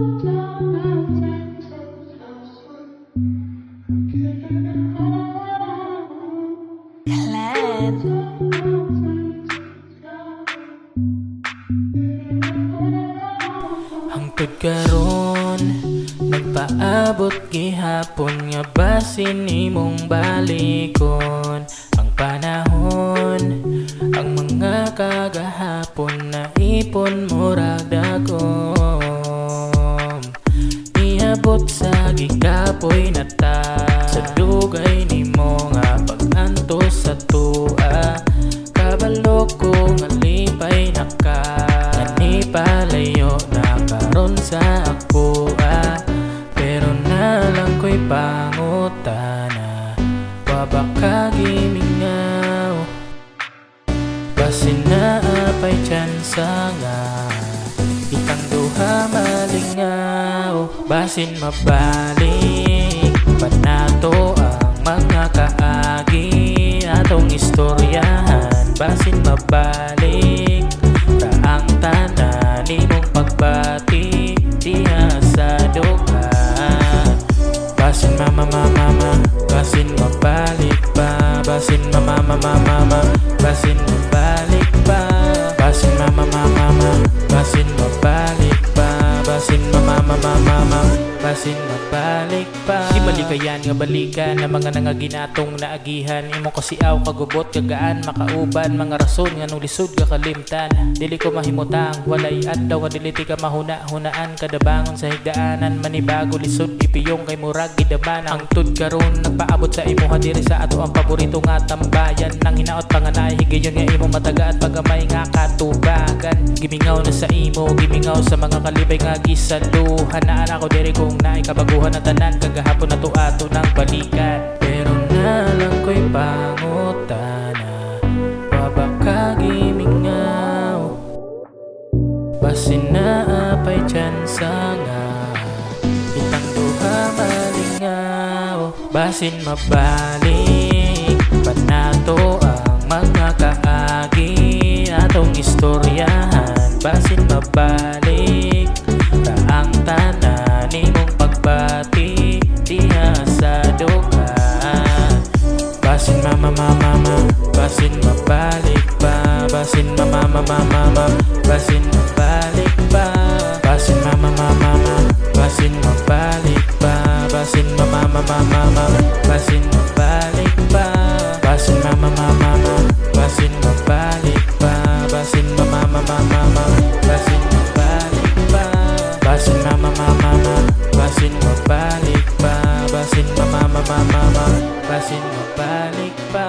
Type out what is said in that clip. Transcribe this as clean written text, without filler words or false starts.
Hangtod karon nagpaabot gihapon nga basin imong balikon ang panahon, ang mga kagahapon na ipon murag dagom. Iabot sa gigapoy na ta sa dugay nimo nga pag-antos sa tua. Kabalo ko nga lipay na ka, nga ni palayo na karon sa ako pero nalang ko'y pangutana, wa ba ka gimingaw? Basin na apay tsansa nga itang duha malingaw. Basin mabalik pa nato ang mga kaagi atong istoryahan. Basin mabalik ta ang tanan imong pagbati diha sa dugan. Basin mama, basin mabalik pa. Basin mama, basin mabalik pa. Basin mama, basin mabalik pa. Basin mama, basin mabalik pa. Di balikayan nga balikan na mga nangaginatong naagihan. Imo kasiaw kagubot kagaan makauban mga rason nga nung lisod ka kalimtan. Dili ko mahimutang walay adlaw nga dili ti ka mahuna-hunaan kada bangon sa higdaanan. Manibago lisod ipiyong kay murag gidaman. Ang tud karon nagpaabot sa imo diri sa ato ang paborito nga tambayan. Nang hinaot panganay higayon nga imo mataga at pagamay nga katubagan. Gimingaw na sa imo, gimingaw sa mga kalibay nga gisaluhan. Naan ako diri kung naay kabaguhan na tanan kagahapon na to ato ng balikan. Pero nalang ko'y pangutana, wa ba ka gimingaw? Basin na apay tsansa nga itang duha malingaw. Basin mabalik pa nato ang mga kaagi atong istoryahan. Basin mabalik ta ang tanan imong pagbati diha sa dugan. Basin mama, basin mabalik pa. Basin mama, basin mabalik pa. Basin mama, basin mabalik pa. Basin mama, basin mabalik pa. Basin mama, basin mabalik pa. Basin mama, basin mabalik pa. Basin mama, basin mabalik pa. Basin mama, basin mabalik pa.